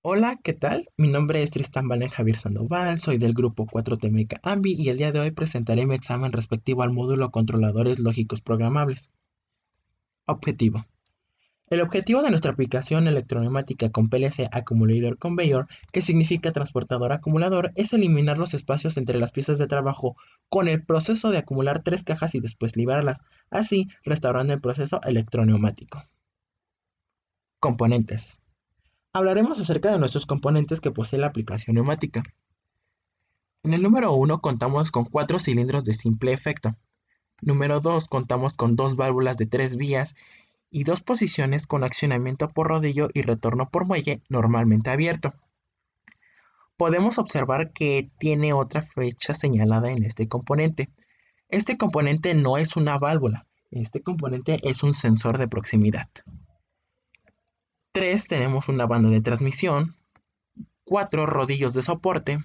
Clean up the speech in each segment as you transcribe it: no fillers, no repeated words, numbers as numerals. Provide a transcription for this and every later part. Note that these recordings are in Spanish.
Hola, ¿qué tal? Mi nombre es Tristan Valen Javier Sandoval, soy del grupo 4T Meca AMBI y el día de hoy presentaré mi examen respectivo al módulo Controladores Lógicos Programables. Objetivo. El objetivo de nuestra aplicación electroneumática con PLC Accumulator Conveyor, que significa transportador acumulador, es eliminar los espacios entre las piezas de trabajo con el proceso de acumular tres cajas y después liberarlas, así restaurando el proceso electroneumático. Componentes. Hablaremos acerca de nuestros componentes que posee la aplicación neumática. En el número uno contamos con 4 cilindros de simple efecto. Número 2 contamos con dos válvulas de 3 vías y dos posiciones con accionamiento por rodillo y retorno por muelle normalmente abierto. Podemos observar que tiene otra fecha señalada en este componente. Este componente no es una válvula, este componente es un sensor de proximidad. 3 tenemos una banda de transmisión, 4 rodillos de soporte,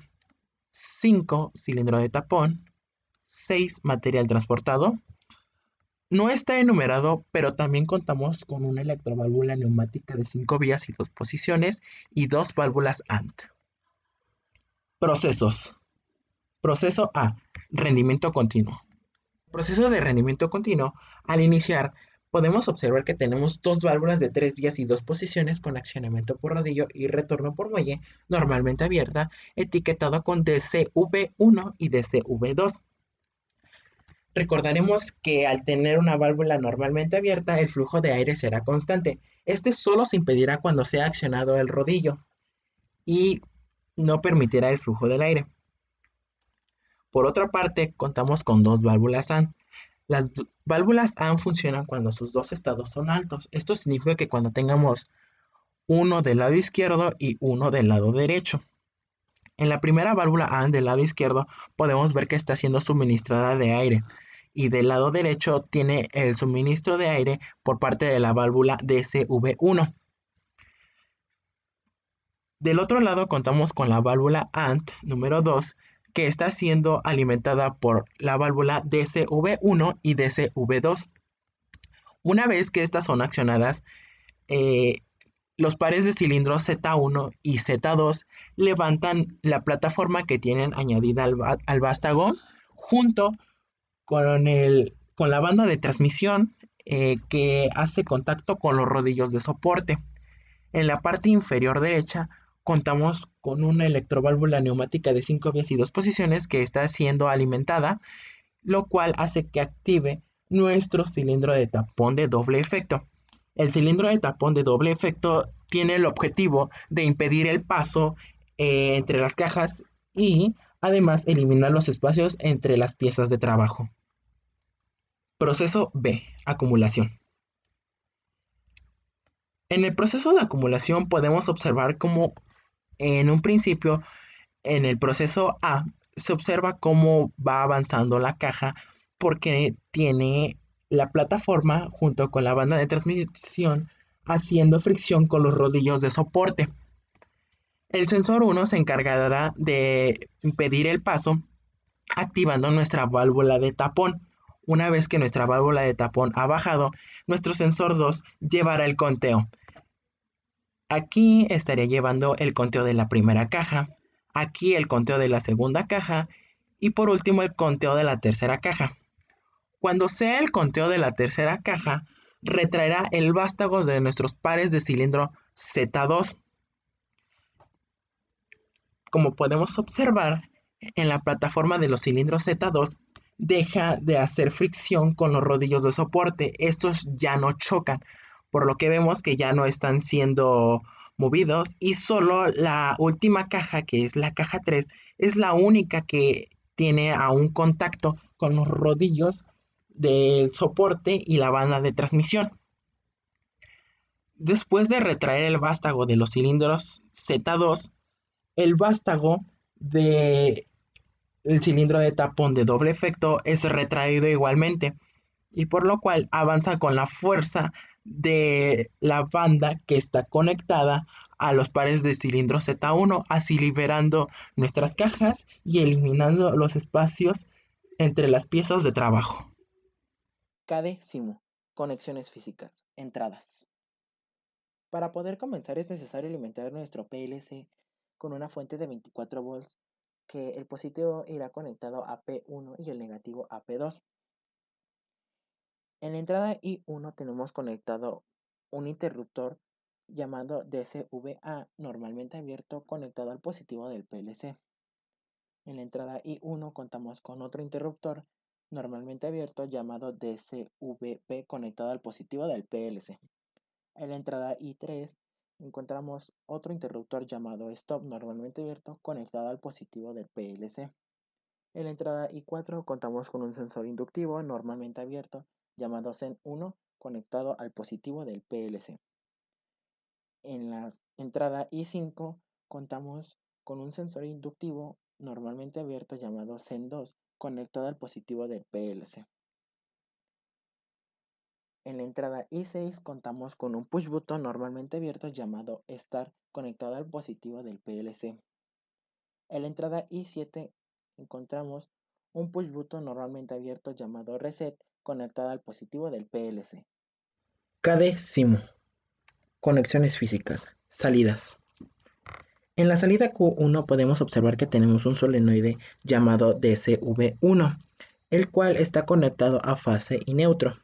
5 cilindro de tapón, 6 material transportado. No está enumerado, pero también contamos con una electroválvula neumática de 5 vías y 2 posiciones y dos válvulas ANT. Procesos. Proceso A. Rendimiento continuo. Proceso de rendimiento continuo. Al iniciar, podemos observar que tenemos dos válvulas de 3 vías y 2 posiciones con accionamiento por rodillo y retorno por muelle, normalmente abierta, etiquetado con DCV1 y DCV2. Recordaremos que al tener una válvula normalmente abierta, el flujo de aire será constante. Este solo se impedirá cuando sea accionado el rodillo y no permitirá el flujo del aire. Por otra parte, contamos con dos válvulas AND. Las válvulas AND funcionan cuando sus dos estados son altos. Esto significa que cuando tengamos uno del lado izquierdo y uno del lado derecho. En la primera válvula AND del lado izquierdo podemos ver que está siendo suministrada de aire y del lado derecho tiene el suministro de aire por parte de la válvula DCV1. Del otro lado contamos con la válvula ANT número 2 que está siendo alimentada por la válvula DCV1 y DCV2. Una vez que estas son accionadas, eh, los pares de cilindros Z1 y Z2 levantan la plataforma que tienen añadida al vástago junto con la banda de transmisión que hace contacto con los rodillos de soporte. En la parte inferior derecha contamos con una electroválvula neumática de 5 vías y 2 posiciones que está siendo alimentada, lo cual hace que active nuestro cilindro de tapón de doble efecto. El cilindro de tapón de doble efecto tiene el objetivo de impedir el paso entre las cajas y además eliminar los espacios entre las piezas de trabajo. Proceso B. Acumulación. En el proceso de acumulación podemos observar cómo en un principio, en el proceso A, se observa cómo va avanzando la caja porque tiene la plataforma junto con la banda de transmisión haciendo fricción con los rodillos de soporte. El sensor 1 se encargará de impedir el paso activando nuestra válvula de tapón. Una vez que nuestra válvula de tapón ha bajado, nuestro sensor 2 llevará el conteo. Aquí estaría llevando el conteo de la primera caja, aquí el conteo de la segunda caja y por último el conteo de la tercera caja. Cuando sea el conteo de la tercera caja, retraerá el vástago de nuestros pares de cilindro Z2. Como podemos observar, en la plataforma de los cilindros Z2 deja de hacer fricción con los rodillos de soporte. Estos ya no chocan, por lo que vemos que ya no están siendo movidos y solo la última caja, que es la caja 3, es la única que tiene aún contacto con los rodillos del soporte y la banda de transmisión. Después de retraer el vástago de los cilindros Z2, el vástago del cilindro de tapón de doble efecto es retraído igualmente y por lo cual avanza con la fuerza de la banda que está conectada a los pares de cilindro Z1, así liberando nuestras cajas y eliminando los espacios entre las piezas de trabajo. CADE Simu. Conexiones físicas. Entradas. Para poder comenzar es necesario alimentar nuestro PLC con una fuente de 24 volts que el positivo irá conectado a P1 y el negativo a P2. En la entrada I1 tenemos conectado un interruptor llamado DCVA normalmente abierto conectado al positivo del PLC. En la entrada I1 contamos con otro interruptor normalmente abierto llamado DCVP conectado al positivo del PLC. En la entrada I3 encontramos otro interruptor llamado Stop normalmente abierto conectado al positivo del PLC. En la entrada I4 contamos con un sensor inductivo normalmente abierto llamado SEN1 conectado al positivo del PLC. En la entrada I5 contamos con un sensor inductivo normalmente abierto llamado SEN2 conectado al positivo del PLC. En la entrada I6 contamos con un push button normalmente abierto llamado Start conectado al positivo del PLC. En la entrada I7 encontramos un push button normalmente abierto llamado Reset conectado al positivo del PLC. KD-SIMO. Conexiones físicas. Salidas. En la salida Q1 podemos observar que tenemos un solenoide llamado DCV1, el cual está conectado a fase y neutro.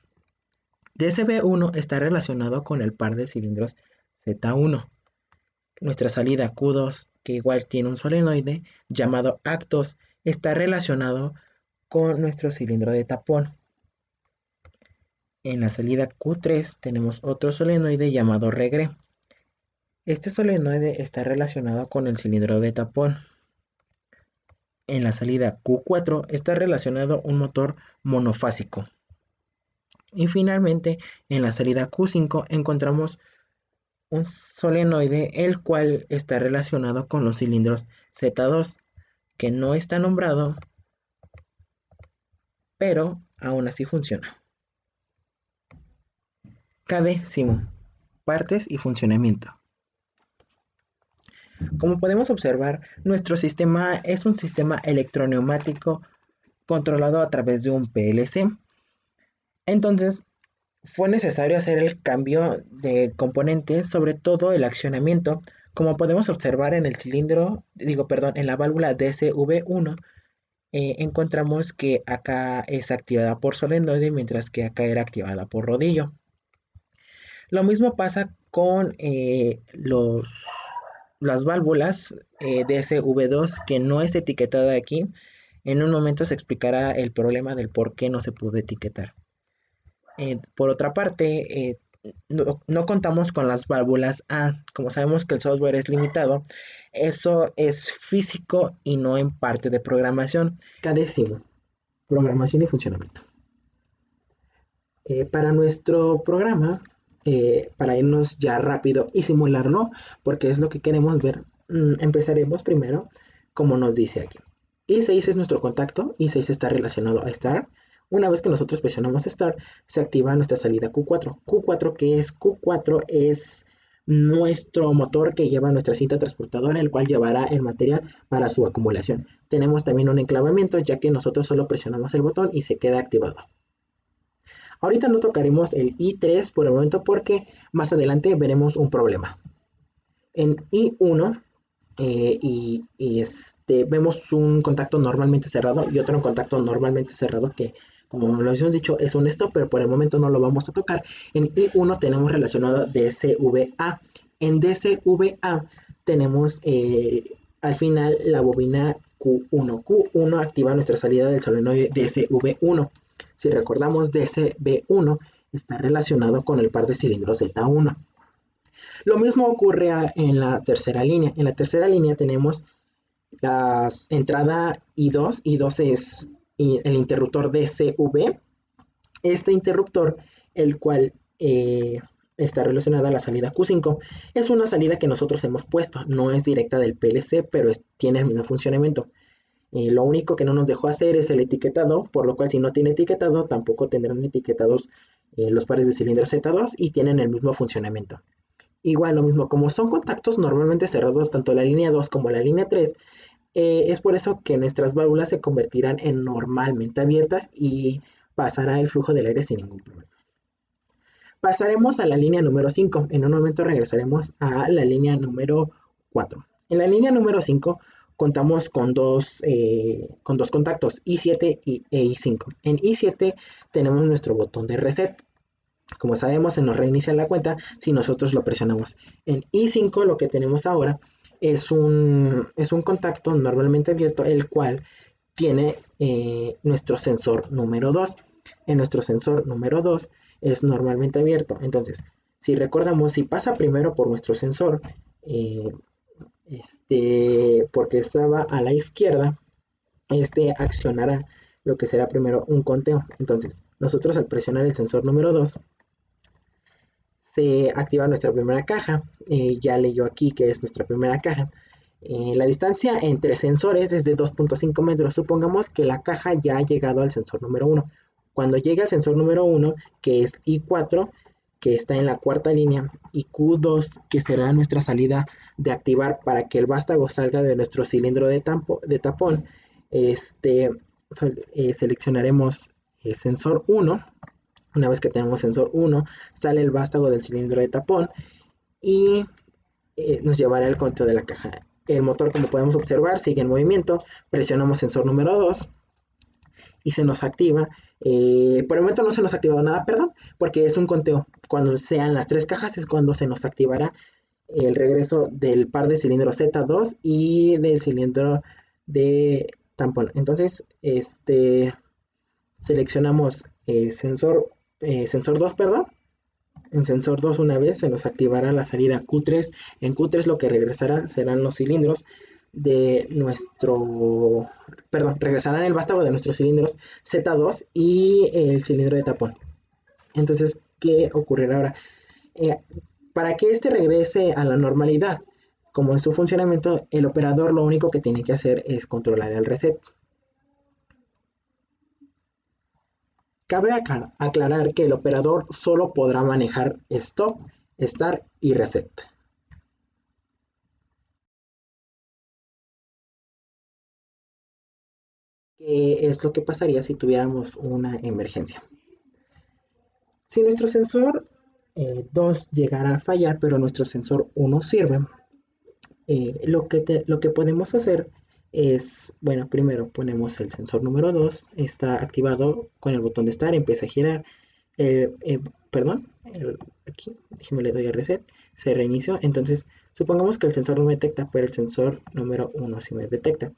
DCV1 está relacionado con el par de cilindros Z1. Nuestra salida Q2, que igual tiene un solenoide llamado Actos, está relacionado con nuestro cilindro de tapón. En la salida Q3 tenemos otro solenoide llamado Regre. Este solenoide está relacionado con el cilindro de tapón. En la salida Q4 está relacionado un motor monofásico. Y finalmente, en la salida Q5 encontramos un solenoide el cual está relacionado con los cilindros Z2, que no está nombrado, pero aún así funciona. KD-SIMO. Partes y funcionamiento. Como podemos observar, nuestro sistema es un sistema electroneumático controlado a través de un PLC. Entonces, fue necesario hacer el cambio de componentes, sobre todo el accionamiento. Como podemos observar en el cilindro, en la válvula DCV1, encontramos que acá es activada por solenoide, mientras que acá era activada por rodillo. Lo mismo pasa con las válvulas DSV2, que no es etiquetada aquí. En un momento se explicará el problema del por qué no se pudo etiquetar. Por otra parte, no contamos con las válvulas A. Como sabemos que el software es limitado, eso es físico y no en parte de programación. K-10, programación y funcionamiento. Para nuestro programa, para irnos ya rápido y simularlo, porque es lo que queremos ver, empezaremos primero como nos dice aquí. I6 es nuestro contacto, I6 está relacionado a Start. Una vez que nosotros presionamos Start, se activa nuestra salida Q4. ¿Q4 qué es? Q4 es nuestro motor que lleva nuestra cinta transportadora, el cual llevará el material para su acumulación. Tenemos también un enclavamiento, ya que nosotros solo presionamos el botón y se queda activado. Ahorita no tocaremos el I3 por el momento porque más adelante veremos un problema. En I1 vemos un contacto normalmente cerrado y otro contacto normalmente cerrado que, como lo hemos dicho, es un stop, pero por el momento no lo vamos a tocar. En I1 tenemos relacionado DCVA. En DCVA tenemos al final la bobina Q1. Q1 activa nuestra salida del solenoide DCV1. Si recordamos, DCV1 está relacionado con el par de cilindros Z1. Lo mismo ocurre en la tercera línea. En la tercera línea tenemos la entrada I2. I2 es el interruptor DCV. Este interruptor, el cual está relacionado a la salida Q5, es una salida que nosotros hemos puesto. No es directa del PLC, pero tiene el mismo funcionamiento. Lo único que no nos dejó hacer es el etiquetado, por lo cual si no tiene etiquetado, tampoco tendrán etiquetados los pares de cilindros Z2 y tienen el mismo funcionamiento. Igual lo mismo, como son contactos normalmente cerrados, tanto la línea 2 como la línea 3, es por eso que nuestras válvulas se convertirán en normalmente abiertas y pasará el flujo del aire sin ningún problema. Pasaremos a la línea número 5. En un momento regresaremos a la línea número 4. En la línea número 5 contamos con dos contactos, I7 e I5. En I7 tenemos nuestro botón de reset. Como sabemos, se nos reinicia la cuenta si nosotros lo presionamos. En I5 lo que tenemos ahora es un contacto normalmente abierto, el cual tiene nuestro sensor número 2. En nuestro sensor número 2 es normalmente abierto. Entonces, si recordamos, si pasa primero por nuestro sensor, eh, porque estaba a la izquierda, accionará lo que será primero un conteo. Entonces, nosotros al presionar el sensor número 2, se activa nuestra primera caja. Ya leyó aquí que es nuestra primera caja. La distancia entre sensores es de 2.5 metros. Supongamos que la caja ya ha llegado al sensor número 1. Cuando llegue al sensor número 1, que es I4, que está en la cuarta línea, y Q2, que será nuestra salida de activar para que el vástago salga de nuestro cilindro de tapón, seleccionaremos sensor 1. Una vez que tenemos sensor 1, sale el vástago del cilindro de tapón y nos llevará al conteo de la caja. El motor, como podemos observar, sigue en movimiento. Presionamos sensor número 2 y se nos activa. Por el momento no se nos ha activado nada, perdón, porque es un conteo. Cuando sean las tres cajas es cuando se nos activará el regreso del par de cilindros Z2 y del cilindro de tampón. Entonces, seleccionamos sensor 2, perdón. En sensor 2 una vez se nos activará la salida Q3. En Q3 lo que regresará serán los cilindros de nuestro, perdón, regresarán el vástago de nuestros cilindros Z2 y el cilindro de tapón. Entonces, ¿qué ocurrirá ahora? Eh, para que este regrese a la normalidad, como en su funcionamiento, el operador lo único que tiene que hacer es controlar el reset. Cabe aclarar que el operador solo podrá manejar stop, start y reset. ¿Qué es lo que pasaría si tuviéramos una emergencia? Si nuestro sensor 2 llegara a fallar, pero nuestro sensor 1 sirve, lo que podemos hacer es, bueno, primero ponemos el sensor número 2, está activado con el botón de start, empieza a girar, perdón, aquí, déjeme le doy a reset, se reinició. Entonces, supongamos que el sensor no me detecta, pero el sensor número 1 sí me detecta.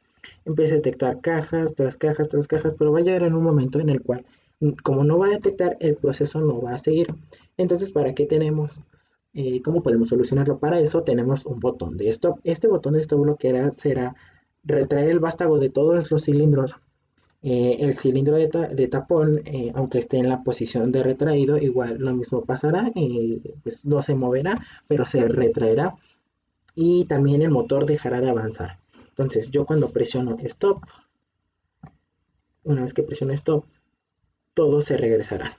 Empieza a detectar cajas tras cajas tras cajas, pero va a llegar en un momento en el cual, como no va a detectar, el proceso no va a seguir. Entonces, ¿para qué tenemos? ¿Cómo podemos solucionarlo? Para eso tenemos un botón de stop. Este botón de stop lo que será retraer el vástago de todos los cilindros. El cilindro de tapón, aunque esté en la posición de retraído, igual lo mismo pasará, pues no se moverá, pero se retraerá y también el motor dejará de avanzar. Entonces yo cuando presiono stop, una vez que presiono stop, todo se regresará.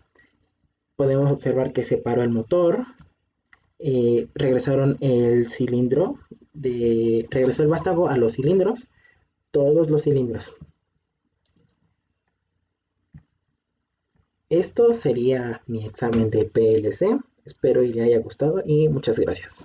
Podemos observar que se paró el motor, regresaron el cilindro, regresó el vástago a los cilindros, todos los cilindros. Esto sería mi examen de PLC. Espero y le haya gustado y muchas gracias.